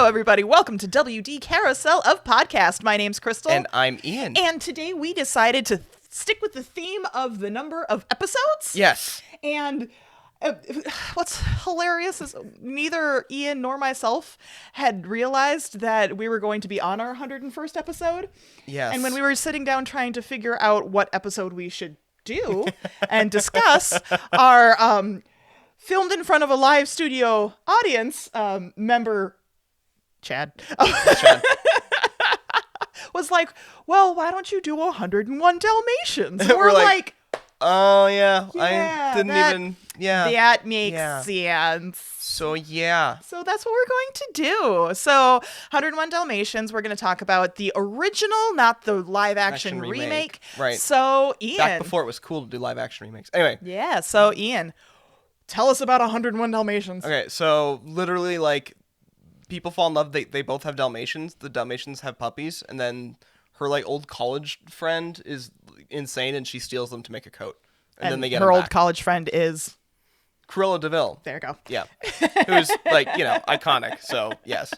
everybody. Welcome to WD Carousel of Podcast. My name's Crystal. And I'm Ian. And today we decided to stick with the theme of the number of episodes. Yes. And what's hilarious is neither Ian nor myself had realized that we were going to be on our 101st episode. Yes. And when we were sitting down trying to figure out what episode we should do and discuss, our filmed in front of a live studio audience member, Chad, was like, well, why don't you do 101 Dalmatians? And we're like, oh, yeah. I didn't even, That makes sense. So, yeah. So that's what we're going to do. So 101 Dalmatians, we're going to talk about the original, not the live action remake. Right. So, Ian. Back before it was cool to do live action remakes. Anyway. Yeah, so Ian, tell us about 101 Dalmatians. Okay, so literally, like, people fall in love. They both have Dalmatians. The Dalmatians have puppies. And then her, like, old college friend is insane, and she steals them to make a coat. And then they get her old back. college friend is Cruella DeVille. There you go. Yeah. Who's, like, iconic. So, yes.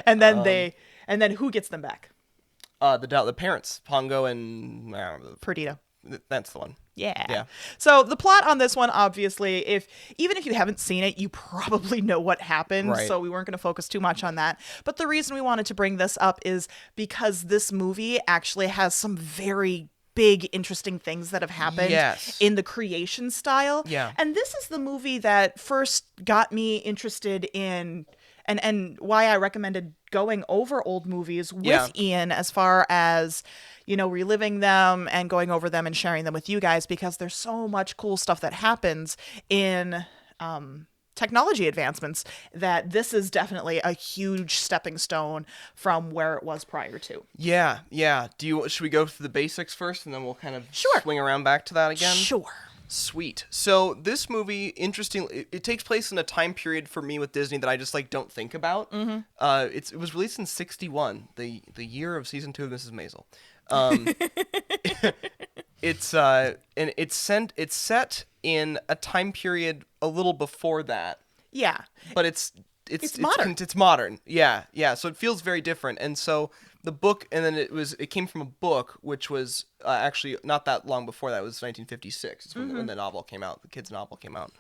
And then and then who gets them back? The parents, Pongo and Perdita. That's the one. Yeah. So the plot on this one, obviously, even if you haven't seen it, you probably know what happened. Right. So we weren't going to focus too much on that. But the reason we wanted to bring this up is because this movie actually has some very big, interesting things that have happened in the creation style. Yeah. And this is the movie that first got me interested in and why I recommended going over old movies with Ian, as far as, reliving them and going over them and sharing them with you guys, because there's so much cool stuff that happens in technology advancements that this is definitely a huge stepping stone from where it was prior to. Yeah. Should we go through the basics first, and then we'll kind of swing around back to that again? Sure. Sweet. So this movie, interestingly, it takes place in a time period for me with Disney that I just don't think about. Mm-hmm. It was released in '61, the year of season 2 of Mrs. Maisel. It's set in a time period a little before that. Yeah. But it's modern. It's modern. Yeah. So it feels very different. And so the book, and then it came from a book, which was actually not that long before that. It was 1956. It's when the novel came out. The kids' novel came out.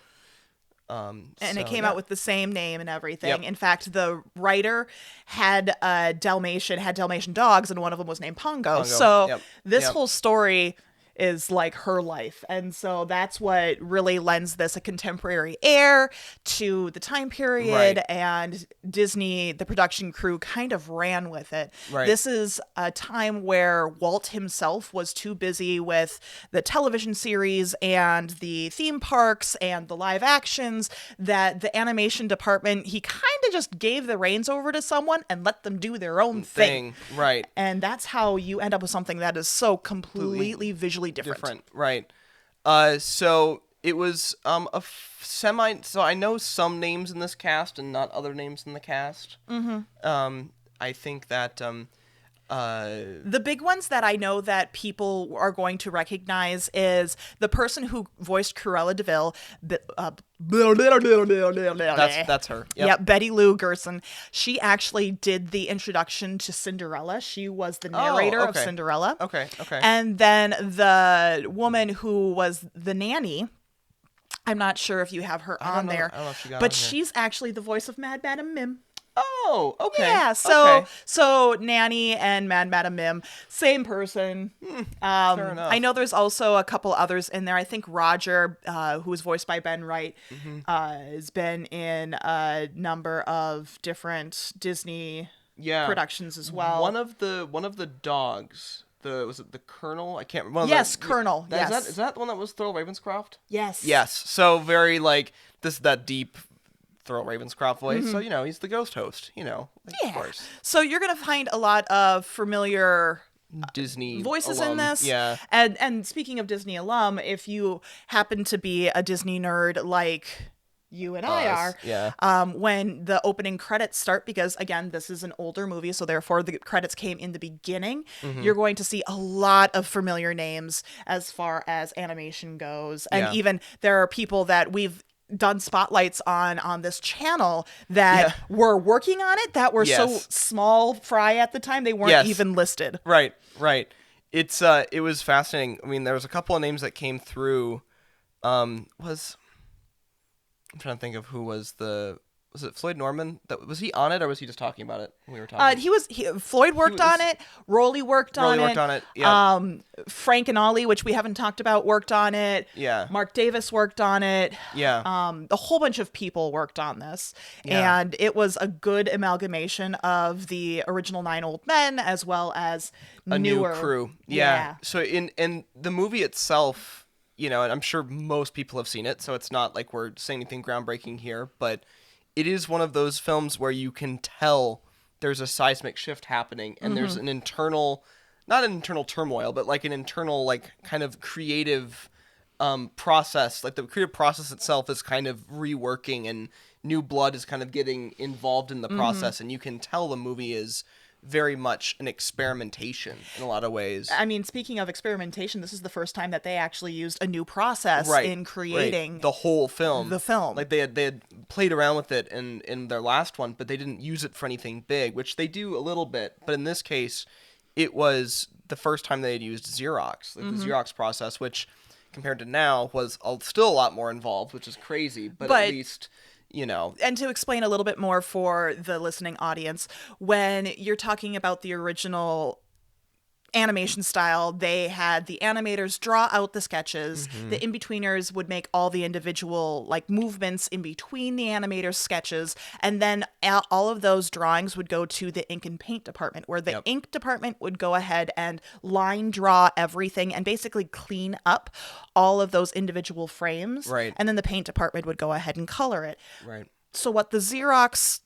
It came out with the same name and everything. Yep. In fact, the writer had Dalmatian dogs, and one of them was named Pongo. So this whole story is like her life. And so that's what really lends this a contemporary air to the time period. Right. And Disney, the production crew, kind of ran with it. Right. This is a time where Walt himself was too busy with the television series and the theme parks and the live actions that the animation department, he kind of just gave the reins over to someone and let them do their own thing. Right. And that's how you end up with something that is so completely visually different. Right. So it was so I know some names in this cast and not other names in the cast. Mm-hmm. I think that the big ones that I know that people are going to recognize is the person who voiced Cruella DeVille. That's her. Yep, Betty Lou Gerson. She actually did the introduction to Cinderella. She was the narrator of Cinderella. Okay. And then the woman who was the nanny, I'm not sure if you have her on there, I don't know if she got but on here. She's actually the voice of Mad Madam Mim. Oh, okay. Yeah, so Nanny and Mad Madam Mim, same person. Fair enough. I know there's also a couple others in there. I think Roger, who was voiced by Ben Wright, has been in a number of different Disney productions as well. One of the dogs. Was it the Colonel? I can't remember. Yes, Colonel. Yes. Is that the one that was Thurl Ravenscroft? Yes. Yes. So very that deep Thurl Ravenscroft voice. So he's the ghost host. Of course. So you're gonna find a lot of familiar Disney voices alum. in this. Yeah. And speaking of Disney alum, if you happen to be a Disney nerd like you and I are, when the opening credits start, because again, this is an older movie, so therefore the credits came in the beginning, you're going to see a lot of familiar names as far as animation goes. And even there are people that we've done spotlights on this channel that were working on it that were so small fry at the time they weren't even listed. Right. It was fascinating. I mean, there was a couple of names that came through. I'm trying to think of who was it Floyd Norman? Was he on it, or was he just talking about it when we were talking? Floyd worked on it. Rolly worked on it. Yeah. Frank and Ollie, which we haven't talked about, worked on it. Yeah. Mark Davis worked on it. Yeah. A whole bunch of people worked on this, and it was a good amalgamation of the original 9 Old Men as well as a newer new crew. Yeah. So in the movie itself, and I'm sure most people have seen it, so it's not like we're saying anything groundbreaking here, but it is one of those films where you can tell there's a seismic shift happening, and there's an internal, not an internal turmoil, but like an internal, like kind of creative process. Like the creative process itself is kind of reworking, and new blood is kind of getting involved in the process, and you can tell the movie is very much an experimentation in a lot of ways. I mean, speaking of experimentation, this is the first time that they actually used a new process in creating the whole film. The film. Like they had played around with it in their last one, but they didn't use it for anything big, which they do a little bit. But in this case, it was the first time they had used Xerox, like the Xerox process, which compared to now was still a lot more involved, which is crazy, but at least... And to explain a little bit more for the listening audience, when you're talking about the original animation style, they had the animators draw out the sketches. The in-betweeners would make all the individual like movements in between the animators' sketches, and then all of those drawings would go to the ink and paint department, where the ink department would go ahead and line draw everything and basically clean up all of those individual frames. Right. And then the paint department would go ahead and color it. Right. So what the Xerox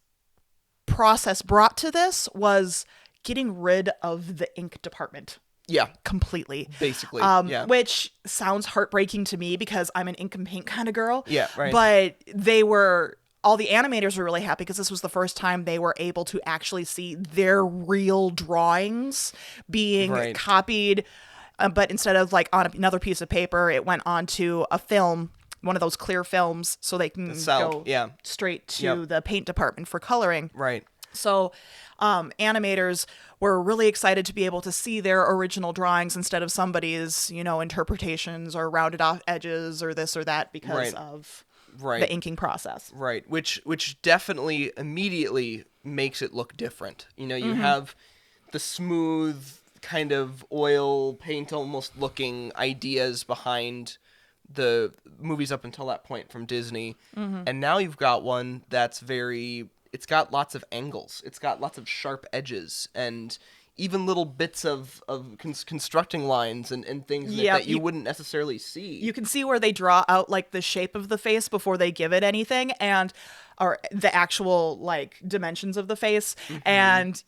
process brought to this was getting rid of the ink department. Yeah. Completely. Basically. Which sounds heartbreaking to me because I'm an ink and paint kind of girl. Yeah, right. But all the animators were really happy because this was the first time they were able to actually see their real drawings being copied. But instead of like on another piece of paper, it went onto a film, one of those clear films, so they can go straight to the paint department for coloring. Right. So animators were really excited to be able to see their original drawings instead of somebody's, interpretations or rounded off edges or this or that because of the inking process. Right. Which definitely immediately makes it look different. You have the smooth kind of oil paint almost looking ideas behind the movies up until that point from Disney. And now you've got one that's it's got lots of angles. It's got lots of sharp edges and even little bits of constructing lines and things that you wouldn't necessarily see. You can see where they draw out like the shape of the face before they give it anything or the actual like dimensions of the face. And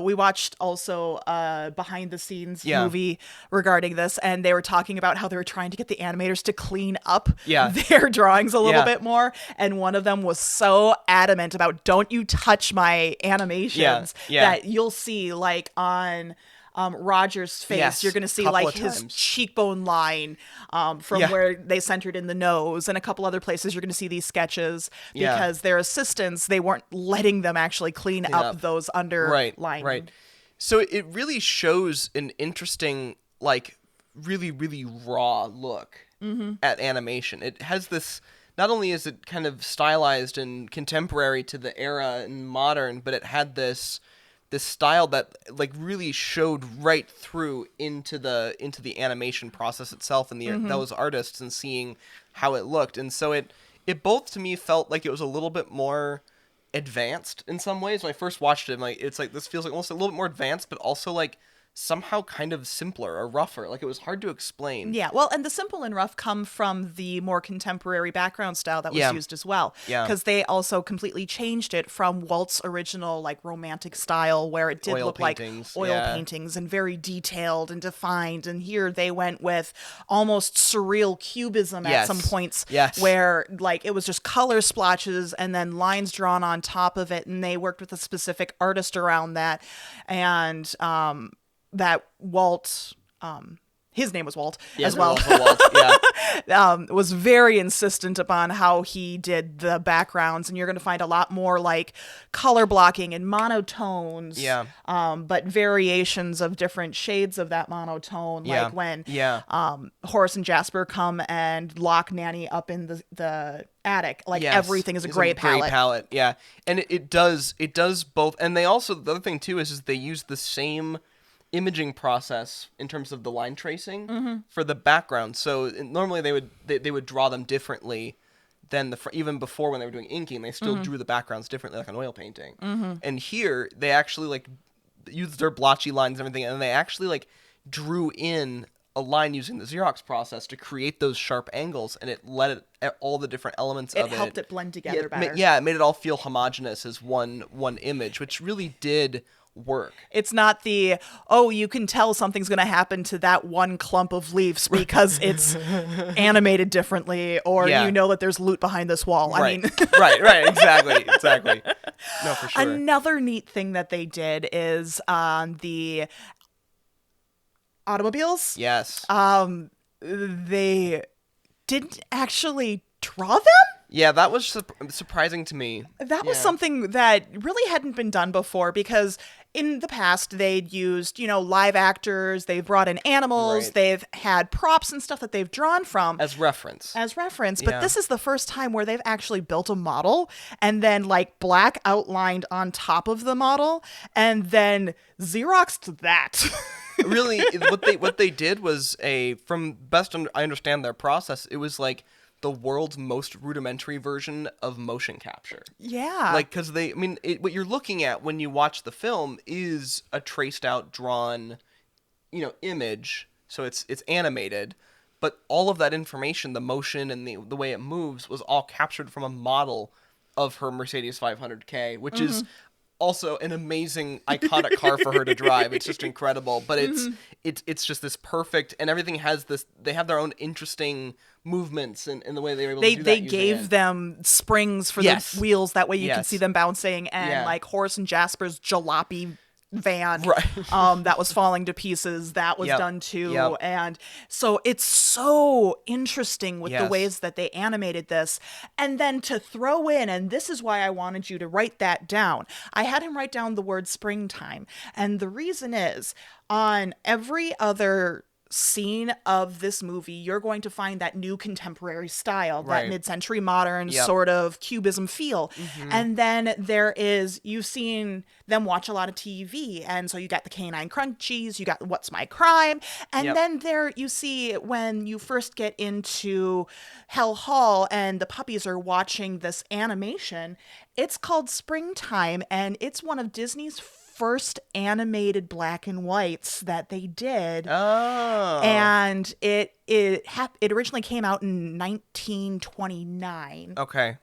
we watched also a behind the scenes movie regarding this, and they were talking about how they were trying to get the animators to clean up their drawings a little bit more. And one of them was so adamant about, don't you touch my animations, that you'll see like on Roger's face, you're going to see like his cheekbone line from where they centered in the nose, and a couple other places you're going to see these sketches because their assistants, they weren't letting them actually clean up those underlying. Right. So it really shows an interesting, like really, really raw look at animation. It has this, not only is it kind of stylized and contemporary to the era and modern, but it had this style that like really showed right through into the animation process itself and those artists and seeing how it looked. And so it both to me felt like it was a little bit more advanced in some ways. When I first watched it, it's like this feels like almost a little bit more advanced, but also like somehow kind of simpler or rougher. Like it was hard to explain. Yeah, well, and the simple and rough come from the more contemporary background style that was used as well. Yeah. Because they also completely changed it from Walt's original like romantic style where it did look like oil paintings and very detailed and defined. And here they went with almost surreal cubism at some points where like it was just color splotches and then lines drawn on top of it. And they worked with a specific artist around that. And that Walt, his name was Walt Yes, as well. Also Walt. Yeah. Was very insistent upon how he did the backgrounds, and you're going to find a lot more like color blocking and monotones. Yeah. But variations of different shades of that monotone, like when Horace and Jasper come and lock Nanny up in the attic. Like everything is a gray palette. Gray palette, yeah. And it does both. And they also, the other thing too is they use the same imaging process in terms of the line tracing for the background. So normally they would draw them differently than even before when they were doing inking. They still drew the backgrounds differently, like an oil painting. And here they actually like used their blotchy lines and everything, and they actually like drew in a line using the Xerox process to create those sharp angles, and it let all the different elements of it. It helped it blend together better. It made it all feel homogeneous as one image, which really did work. It's not you can tell something's going to happen to that one clump of leaves because it's animated differently, or you know that there's loot behind this wall. Right. I mean, right, exactly. No, for sure. Another neat thing that they did is on the automobiles. Yes. They didn't actually draw them? Yeah, that was surprising to me. That was something that really hadn't been done before, because in the past they'd used, live actors, they've brought in animals, they've had props and stuff that they've drawn from. As reference. But this is the first time where they've actually built a model and then like black outlined on top of the model and then Xeroxed that. Really, what they did was from best I understand their process, it was like the world's most rudimentary version of motion capture. Yeah. Like, because what you're looking at when you watch the film is a traced out, drawn, image. So it's animated, but all of that information, the motion and the way it moves, was all captured from a model of her Mercedes 500K, which is also an amazing, iconic car for her to drive. It's just incredible. But it's just this perfect, and everything has this. They have their own interesting movements and the way they were able to do that. They gave them springs for the wheels, that way you can see them bouncing, and like Horace and Jasper's jalopy van that was falling to pieces, that was done too. And so it's so interesting with the ways that they animated this. And then to throw in, and this is why I wanted you to write that down, I had him write down the word springtime, and the reason is, on every other scene of this movie, you're going to find that new contemporary style, that mid-century modern sort of cubism feel. And then you've seen them watch a lot of TV, and so you got the Canine Crunchies, you got What's My Crime, and then there you see when you first get into Hell Hall and the puppies are watching this animation, it's called Springtime, and it's one of Disney's first animated black and whites that they did. Oh. And it originally came out in 1929. Okay.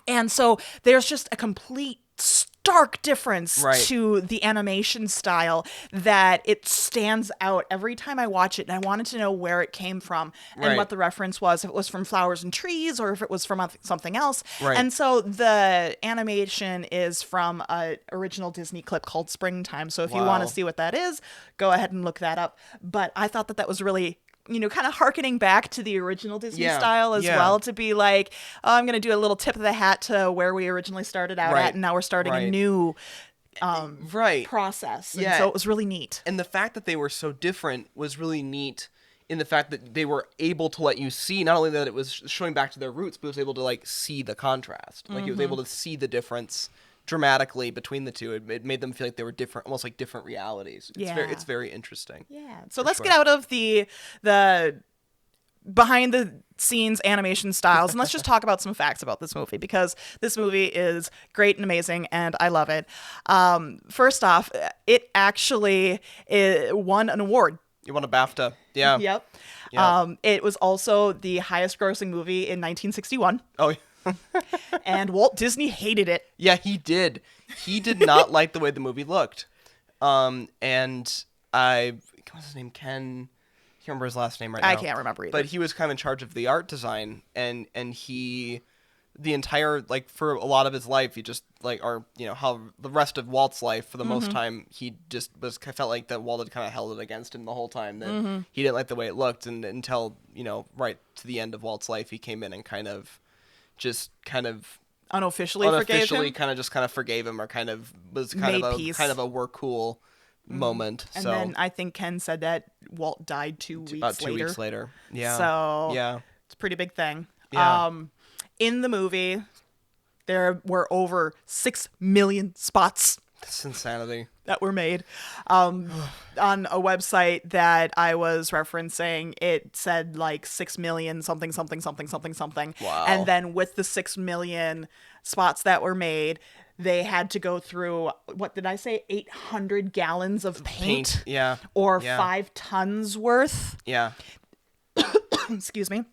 And so there's just a complete stark difference to the animation style that it stands out every time I watch it. And I wanted to know where it came from and what the reference was, if it was from Flowers and Trees or if it was from something else. And so the animation is from an original Disney clip called Springtime. So if you want to see what that is, go ahead and look that up. But I thought that was really, kind of hearkening back to the original Disney style as well, to be like, oh, I'm going to do a little tip of the hat to where we originally started out at, and now we're starting a new process. And so it was really neat. And the fact that they were so different was really neat, in the fact that they were able to let you see, not only that it was showing back to their roots, but it was able to like see the contrast. Like it was able to see the difference dramatically between the two. It made them feel like they were different, almost like different realities. It's very interesting. Yeah. So let's get out of the behind the scenes animation styles and let's just talk about some facts about this movie, because this movie is great and amazing and I love it. First off, it actually won an award. You won a BAFTA. Yeah. Yep. It was also the highest grossing movie in 1961. Oh, yeah. And Walt Disney hated it. Yeah, he did. He did not like the way the movie looked. And what's his name? Ken. I can't remember his last name right now. I can't remember either. But he was kind of in charge of the art design, and he the entire, like, for a lot of his life, he just, like, or, you know, how the rest of Walt's life, for the most time, he just felt like that Walt had kind of held it against him the whole time, that he didn't like the way it looked, and until, you know, right to the end of Walt's life, he came in and kind of unofficially kind of forgave him, or kind of was kind of a we're cool moment. And so then I think Ken said that Walt died 2 weeks about 2 later. weeks later. Yeah. So yeah, it's a pretty big thing. Yeah. In the movie, there were over 6 million spots. That's insanity. That were made. On a website that I was referencing, it said like 6 million something. Wow. And then with the 6 million spots that were made, they had to go through, what did I say, 800 gallons of paint? Yeah. Or 5 tons worth. Yeah. Excuse me.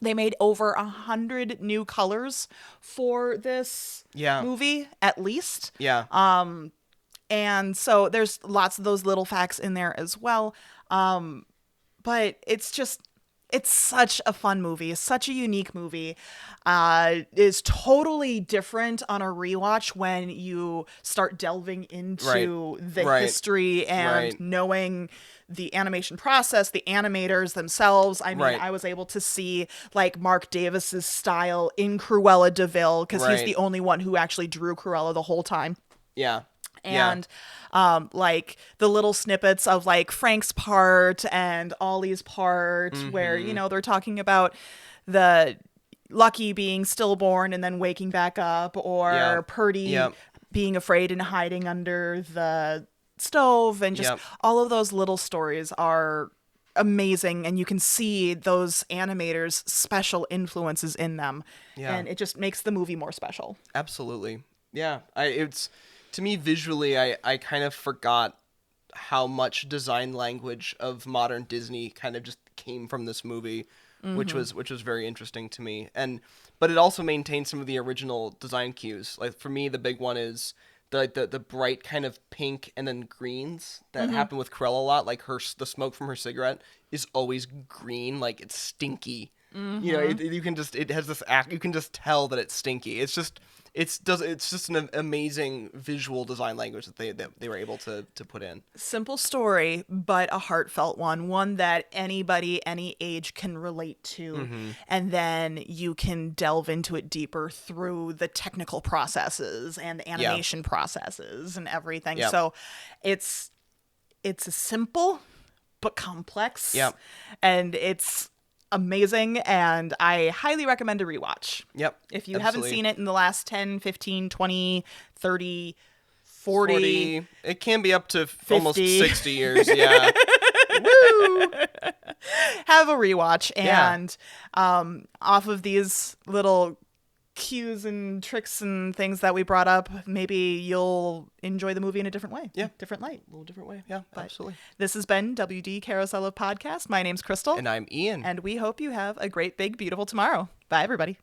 They made over 100 new colors for this movie, at least. Yeah. And so there's lots of those little facts in there as well. But it's such a fun movie. It's such a unique movie. It's totally different on a rewatch when you start delving into the history and knowing the animation process, the animators themselves. I mean, I was able to see like Mark Davis's style in Cruella de Vil, because he's the only one who actually drew Cruella the whole time. Yeah. And like the little snippets of like Frank's part and Ollie's part, where, you know, they're talking about the Lucky being stillborn and then waking back up, or Purdy being afraid and hiding under the stove, and just all of those little stories are amazing, and you can see those animators' special influences in them, and it just makes the movie more special. Absolutely. Yeah. It's, to me, visually, I kind of forgot how much design language of modern Disney kind of just came from this movie, which was very interesting to me. But it also maintained some of the original design cues. Like, for me, the big one is the bright kind of pink and then greens that happen with Cruella a lot. Like, the smoke from her cigarette is always green, like it's stinky. You know, you can just tell that it's stinky. It's just an amazing visual design language that they were able to put in. Simple story, but a heartfelt one that anybody, any age can relate to. And then you can delve into it deeper through the technical processes and animation processes and everything. So it's a simple but complex. And it's amazing, and I highly recommend a rewatch. If you haven't seen it in the last 10, 15, 20, 30, 40, it can be up to 50. Almost 60 years. Yeah. Woo! Have a rewatch, and off of these little cues and tricks and things that we brought up, maybe you'll enjoy the movie in a different way. Different light. A little different way. Yeah, but absolutely. This has been WD Carousel of Podcast. My name's Crystal. And I'm Ian. And we hope you have a great, big, beautiful tomorrow. Bye, everybody.